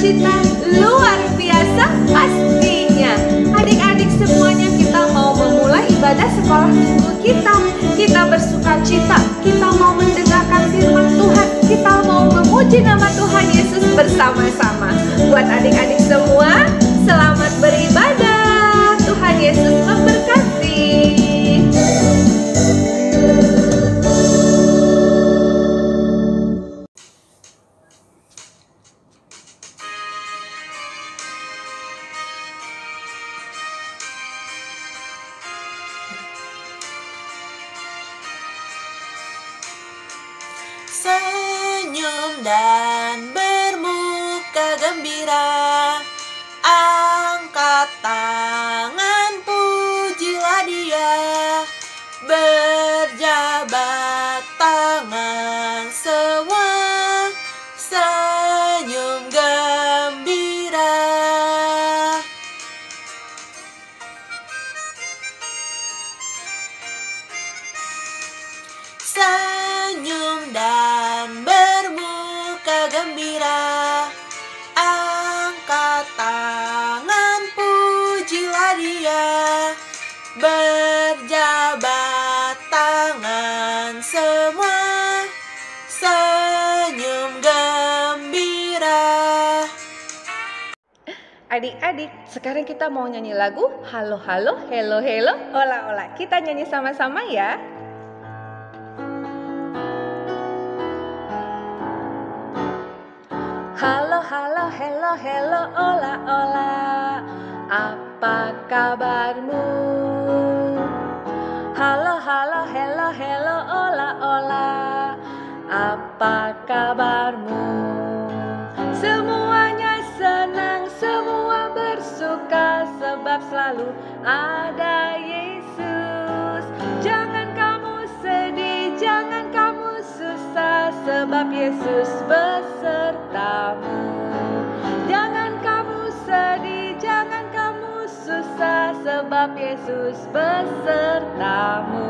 sukacita luar biasa pastinya. Adik-adik semuanya, kita mau memulai ibadah sekolah minggu kita. Kita bersukacita, kita mau mendengarkan firman Tuhan, kita mau memuji nama Tuhan Yesus bersama-sama. Buat adik-adik semua, selamat beribadah. Tuhan Yesus memberkati. Senyum dan bermuka gembira, angkat tangan pujilah Dia, berjabat tangan semua, senyum gembira. Senyum dan bermuka gembira, angkat tangan pujilah Dia, berjabat tangan semua, senyum gembira. Adik-adik, sekarang kita mau nyanyi lagu Halo Halo, Hello Hello, Ola Ola. Kita nyanyi sama-sama ya. Halo halo, hello hello, ola ola. Apa kabarmu? Halo halo, hello hello, ola ola. Apa kabarmu? Semuanya senang, semua bersuka, sebab selalu ada Yesus. Jangan kamu sedih, jangan kamu susah, sebab Yesus besertamu. Jangan kamu sedih, jangan kamu susah, sebab Yesus besertamu.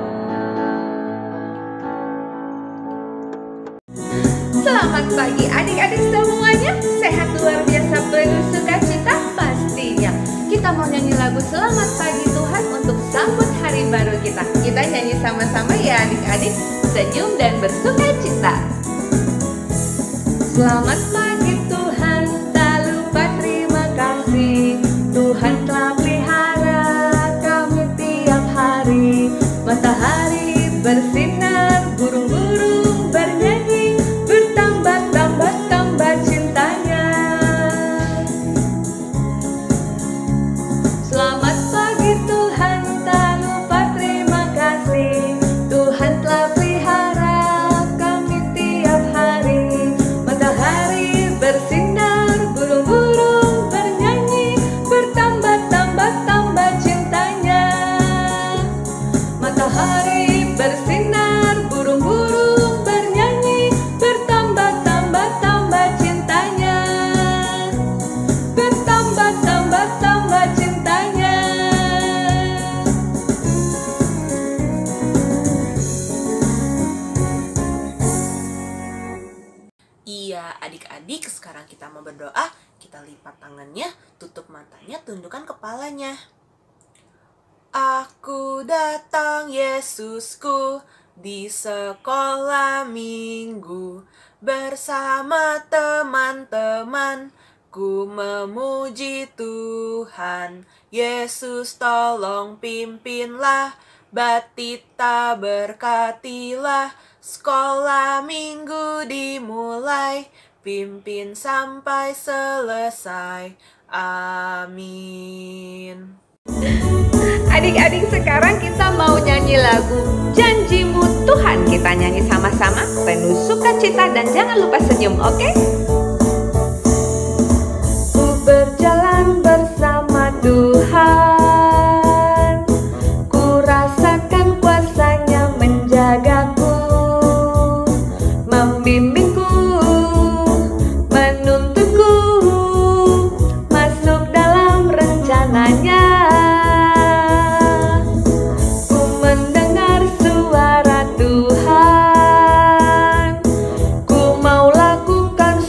Selamat pagi adik-adik semuanya. Sehat luar biasa, penuh sukacita pastinya. Kita mau nyanyi lagu Selamat Pagi Tuhan untuk sambut hari baru kita. Kita nyanyi sama-sama ya adik-adik. Senyum dan bersukacita. Selamat pagi Tuhan, tak lupa terima kasih. Tuhan telah pelihara kami tiap hari. Matahari bersinar, burung-burung bernyanyi, bertambah-tambah cintanya. Selamat pagi Tuhan, tak lupa terima kasih. Tuhan telah pelihara kami tiap hari. Matahari bersinar, burung-burung bernyanyi, bertambah-tambah cintanya. Matahari bersinar, burung-burung bernyanyi, bertambah-tambah cintanya. Bertambah-tambah cintanya. Iya, adik-adik, sekarang kita mau berdoa. Kita lipat tangannya, tutup matanya, tundukkan kepalanya. Aku datang Yesusku di sekolah minggu, bersama teman-teman ku memuji Tuhan. Yesus tolong pimpinlah, Batita berkatilah, sekolah minggu dimulai, pimpin sampai selesai. Amin. Adik-adik, sekarang kita mau nyanyi lagu Janjimu Tuhan. Kita nyanyi sama-sama, penuh sukacita dan jangan lupa senyum, oke? Ku berjalan bersama Tuhan, ku rasakan kuasa-Nya menjagaku, membimbingku, menuntunku, masuk dalam rencananya. Ku mendengar suara Tuhan, ku mau lakukan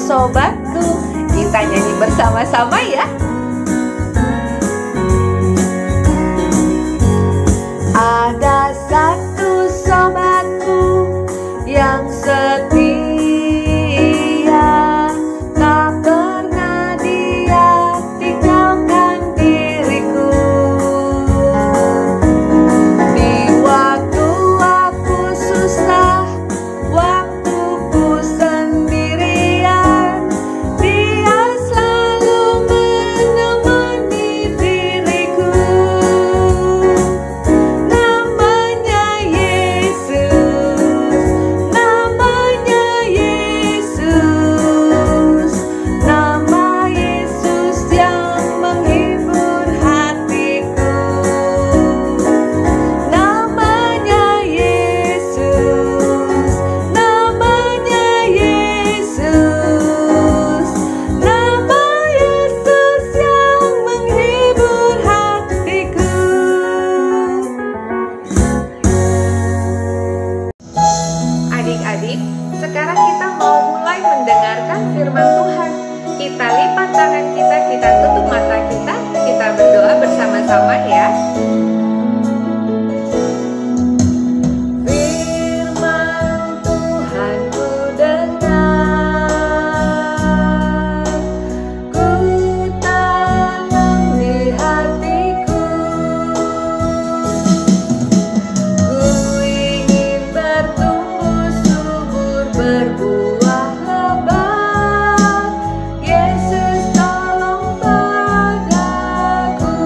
sobatku. Kita nyanyi bersama-sama ya. Ada satu sobatku yang setia, tak pernah dia tinggalkan diriku. Di waktu aku susah, waktuku sendirian, dia selalu menemani diriku. Namanya Yesus, namanya Yesus, nama Yesus yang menghibur hatiku. Namanya Yesus, namanya Yesus, nama Yesus yang menghibur hatiku. Adik-adik, sekarang kita mau mulai mendengarkan firman Tuhan. Kita lipat tangan kita tutup mata kita berdoa bersama-sama ya. Firman Tuhan ku dengar, ku tanam di hatiku. Ku ingin bertumbuh subur, berbuah lebat. Yesus tolong padaku.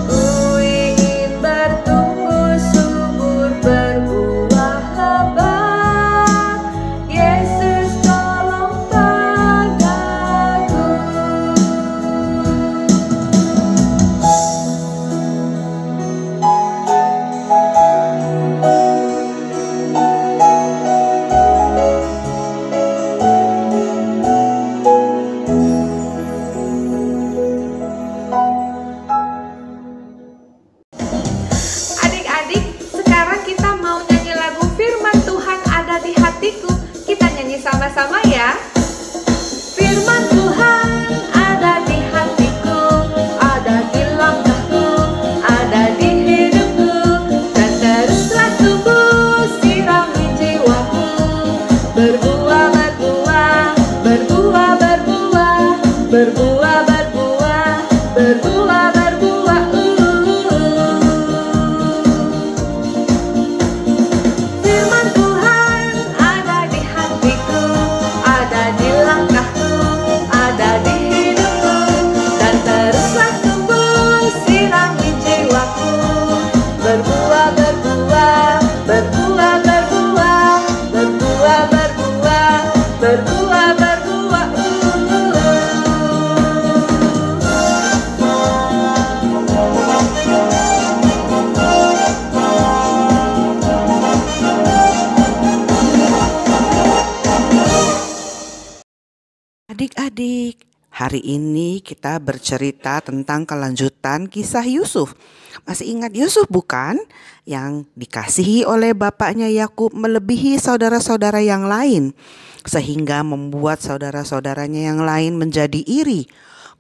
Ku ingin bertumbuh subur, berbuah lebat. Yesus tolong padaku. Adik-adik, sekarang kita mau nyanyi lagu Firman Tuhan Ada di Hatiku. Kita nyanyi sama-sama ya. Firman Tuhan ada di hatiku, ada di langkahku, ada di hidupku, dan teruslah tumbuh sirami jiwaku. Berbuah, berbuah, berbuah, berbuah, berbuah, berbuah, berbuah, berbuah. Firman Tuhan ada di hatiku, ada di langkahku, ada di hidupku, dan teruslah tumbuh sirami jiwaku. Berbuah, berbuah, berbuah, berbuah, berbuah, berbuah, berbuah, berbuah. Adik-adik, hari ini kita bercerita tentang kelanjutan kisah Yusuf. Masih ingat Yusuf bukan? Yang dikasihi oleh bapaknya Yakub melebihi saudara-saudara yang lain, sehingga membuat saudara-saudaranya yang lain menjadi iri.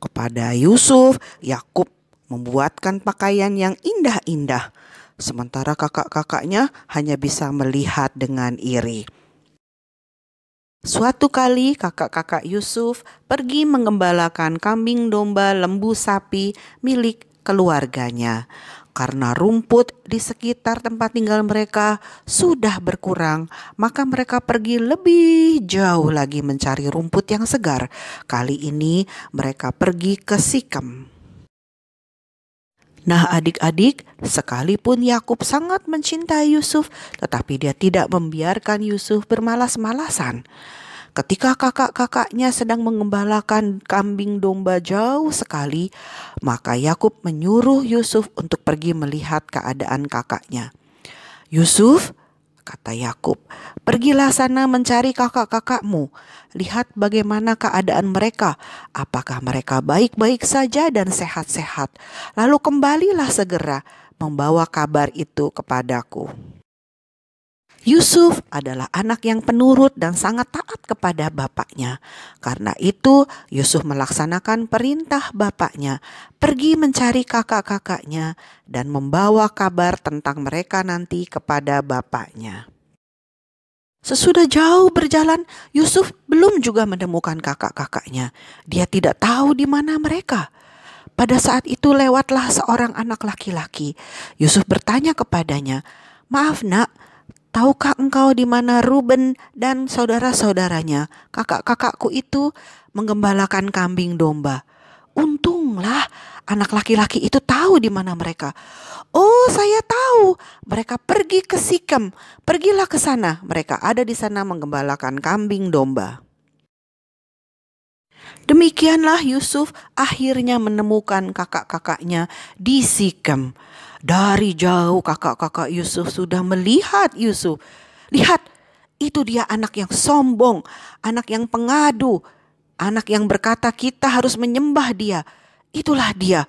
Kepada Yusuf, Yakub membuatkan pakaian yang indah-indah, sementara kakak-kakaknya hanya bisa melihat dengan iri. Suatu kali kakak-kakak Yusuf pergi mengembalakan kambing, domba, lembu, sapi milik keluarganya. Karena rumput di sekitar tempat tinggal mereka sudah berkurang, maka mereka pergi lebih jauh lagi mencari rumput yang segar. Kali ini mereka pergi ke Sikem. Nah adik-adik, sekalipun Yakub sangat mencintai Yusuf, tetapi dia tidak membiarkan Yusuf bermalas-malasan. Ketika kakak-kakaknya sedang mengembalakan kambing domba jauh sekali, maka Yakub menyuruh Yusuf untuk pergi melihat keadaan kakaknya. "Yusuf," kata Yakub, "pergilah sana mencari kakak-kakakmu. Lihat bagaimana keadaan mereka. Apakah mereka baik-baik saja dan sehat-sehat? Lalu kembalilah segera membawa kabar itu kepadaku." Yusuf adalah anak yang penurut dan sangat taat kepada bapaknya. Karena itu, Yusuf melaksanakan perintah bapaknya, pergi mencari kakak-kakaknya dan membawa kabar tentang mereka nanti kepada bapaknya. Sesudah jauh berjalan, Yusuf belum juga menemukan kakak-kakaknya. Dia tidak tahu di mana mereka. Pada saat itu lewatlah seorang anak laki-laki. Yusuf bertanya kepadanya, "Maaf nak, tahukah engkau di mana Ruben dan saudara-saudaranya, kakak-kakakku itu menggembalakan kambing domba?" Untunglah anak laki-laki itu tahu di mana mereka. "Oh, saya tahu. Mereka pergi ke Sikem. Pergilah ke sana. Mereka ada di sana menggembalakan kambing domba." Demikianlah Yusuf akhirnya menemukan kakak-kakaknya di Sikem. Dari jauh kakak-kakak Yusuf sudah melihat Yusuf. Lihat, itu dia anak yang sombong, anak yang pengadu, anak yang berkata kita harus menyembah dia. Itulah dia.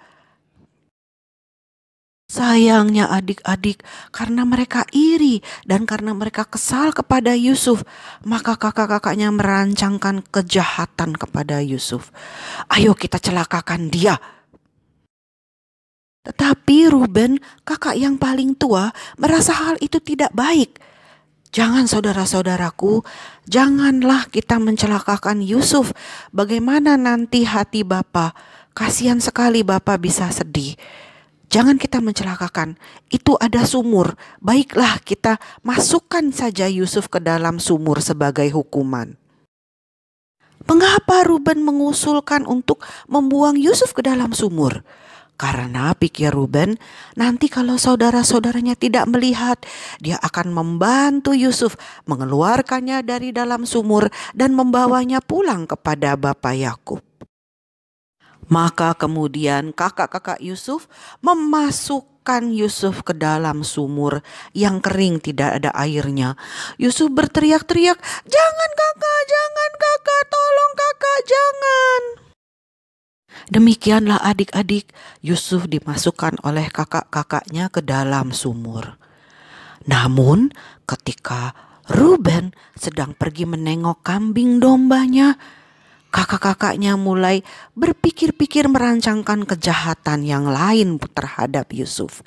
Sayangnya adik-adik, karena mereka iri dan karena mereka kesal kepada Yusuf, maka kakak-kakaknya merancangkan kejahatan kepada Yusuf. "Ayo kita celakakan dia." Tetapi Ruben, kakak yang paling tua, merasa hal itu tidak baik. "Jangan saudara-saudaraku, janganlah kita mencelakakan Yusuf. Bagaimana nanti hati Bapa? Kasihan sekali Bapa bisa sedih. Jangan kita mencelakakan, itu ada sumur. Baiklah kita masukkan saja Yusuf ke dalam sumur sebagai hukuman." Mengapa Ruben mengusulkan untuk membuang Yusuf ke dalam sumur? Karena pikir Ruben, nanti kalau saudara-saudaranya tidak melihat, dia akan membantu Yusuf mengeluarkannya dari dalam sumur dan membawanya pulang kepada Bapak Yakub. Maka kemudian kakak-kakak Yusuf memasukkan Yusuf ke dalam sumur yang kering tidak ada airnya. Yusuf berteriak-teriak, jangan kakak, tolong kakak, jangan." Demikianlah adik-adik, Yusuf dimasukkan oleh kakak-kakaknya ke dalam sumur. Namun ketika Ruben sedang pergi menengok kambing dombanya, kakak-kakaknya mulai berpikir-pikir merancangkan kejahatan yang lain terhadap Yusuf.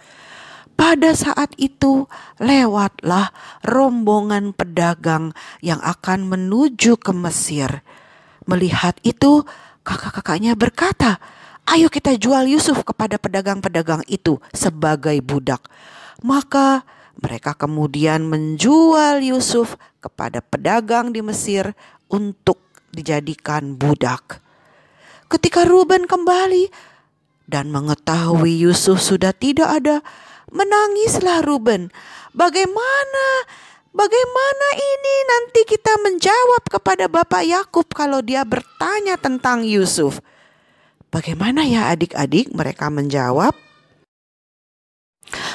Pada saat itu lewatlah rombongan pedagang yang akan menuju ke Mesir. Melihat itu, kakak-kakaknya berkata, "Ayo kita jual Yusuf kepada pedagang-pedagang itu sebagai budak." Maka mereka kemudian menjual Yusuf kepada pedagang di Mesir untuk dijadikan budak. Ketika Ruben kembali dan mengetahui Yusuf sudah tidak ada, menangislah Ruben. Bagaimana ini nanti kita menjawab kepada Bapak Yakub kalau dia bertanya tentang Yusuf? Bagaimana ya adik-adik? Mereka menjawab.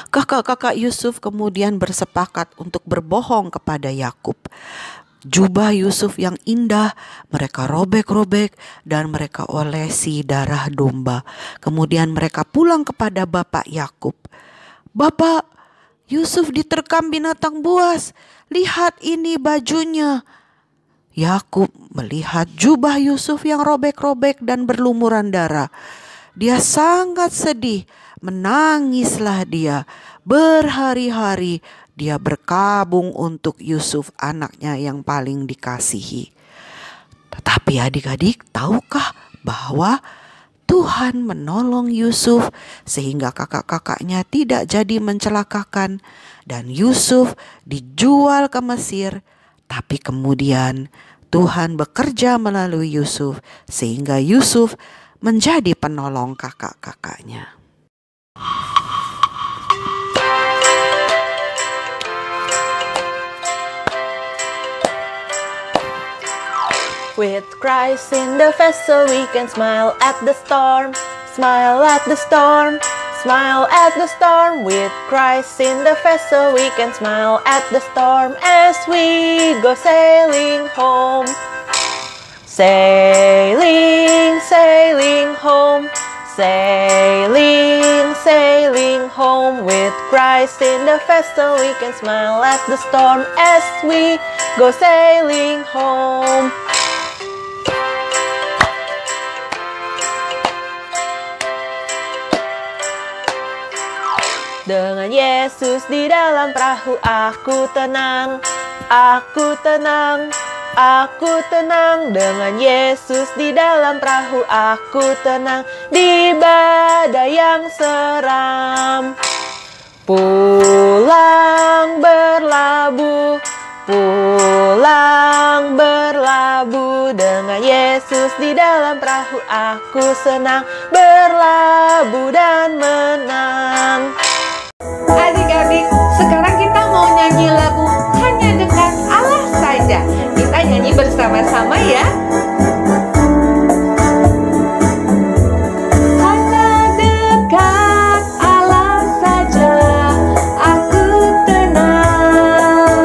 Kakak-kakak Yusuf kemudian bersepakat untuk berbohong kepada Yakub. Jubah Yusuf yang indah mereka robek-robek dan mereka olesi darah domba. Kemudian mereka pulang kepada Bapak Yakub. "Bapak, Yusuf diterkam binatang buas. Lihat ini bajunya." Yakub melihat jubah Yusuf yang robek-robek dan berlumuran darah. Dia sangat sedih, menangislah dia. Berhari-hari dia berkabung untuk Yusuf, anaknya yang paling dikasihi. Tetapi adik-adik, tahukah bahwa Tuhan menolong Yusuf sehingga kakak-kakaknya tidak jadi mencelakakan dan Yusuf dijual ke Mesir. Tapi kemudian Tuhan bekerja melalui Yusuf sehingga Yusuf menjadi penolong kakak-kakaknya. With Christ in the vessel we can smile at the storm, smile at the storm, smile at the storm. With Christ in the vessel we can smile at the storm as we go sailing home. Sailing, sailing home, sailing, sailing home. With Christ in the vessel, we can smile at the storm as we go sailing home. Dengan Yesus di dalam perahu aku tenang, aku tenang, aku tenang. Dengan Yesus di dalam perahu aku tenang, di badai yang seram. Pulang berlabuh, pulang berlabuh. Dengan Yesus di dalam perahu aku senang, berlabuh dan menang. Adik-adik, sekarang kita mau nyanyi lagu Hanya Dekat Allah Saja. Kita nyanyi bersama-sama ya. Hanya dekat Allah saja, aku tenang.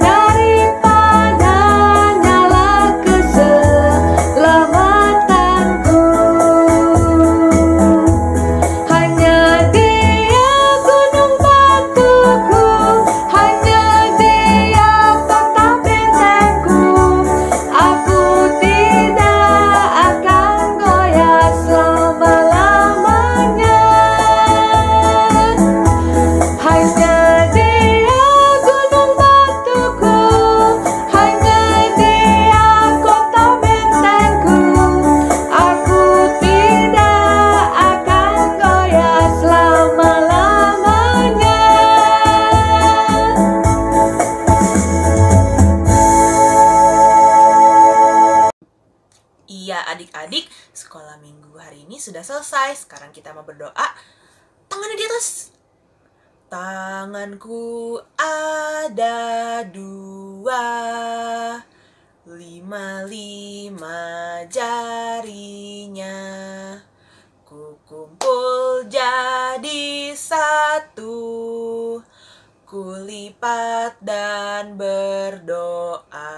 Daripada nyala keselamatanku, hanya Dia gunung batuku, hanya Dia kota bentengku. Aku tidak akan goyah selama-lamanya. Hanya Dia gunung batuku, hanya Dia kota bentengku. Aku tidak akan goyah selama-lamanya. Iya adik-adik, sekolah minggu hari ini sudah selesai. Sekarang kita mau berdoa. Tangannya di atas. Tanganku ada dua, lima jarinya. Ku kumpul jadi satu, ku lipat dan berdoa.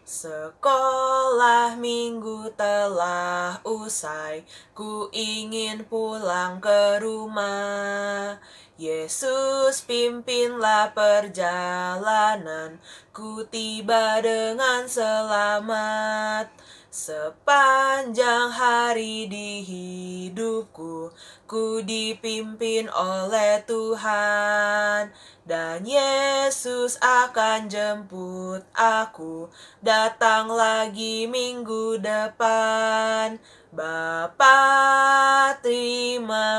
Sekolah minggu telah usai, ku ingin pulang ke rumah. Yesus pimpinlah perjalanan, ku tiba dengan selamat. Sepanjang hari di hidupku, ku dipimpin oleh Tuhan. Dan Yesus akan jemput aku, datang lagi minggu depan. Bapa terima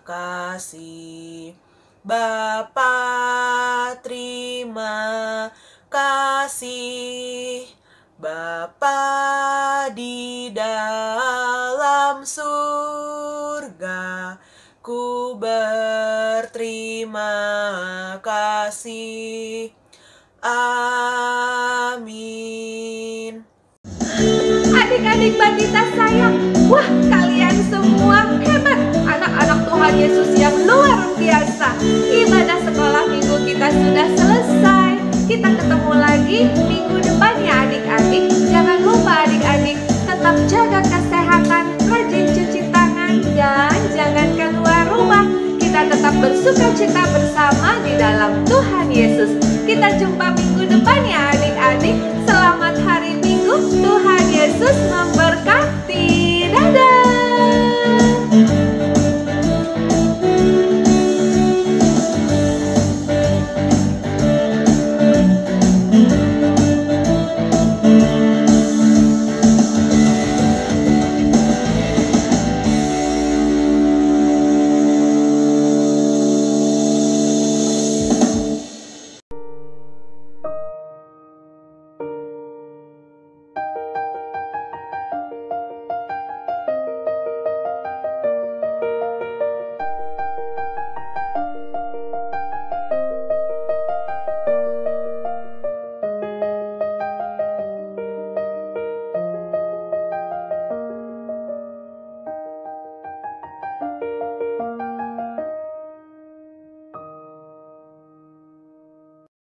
kasih, Bapa terima kasih. Bapa di dalam surga, ku berterima kasih. Amin. Adik-adik Batita sayang, wah kalian semua hebat. Anak-anak Tuhan Yesus yang luar biasa. Ibadah sekolah minggu kita sudah selesai. Kita ketemu lagi minggu depan ya adik-adik. Jangan lupa adik-adik tetap jaga kesehatan, rajin cuci tangan, dan jangan keluar rumah. Kita tetap bersukacita bersama di dalam Tuhan Yesus. Kita jumpa minggu depan ya adik-adik. Selamat hari Minggu, Tuhan Yesus memberkati.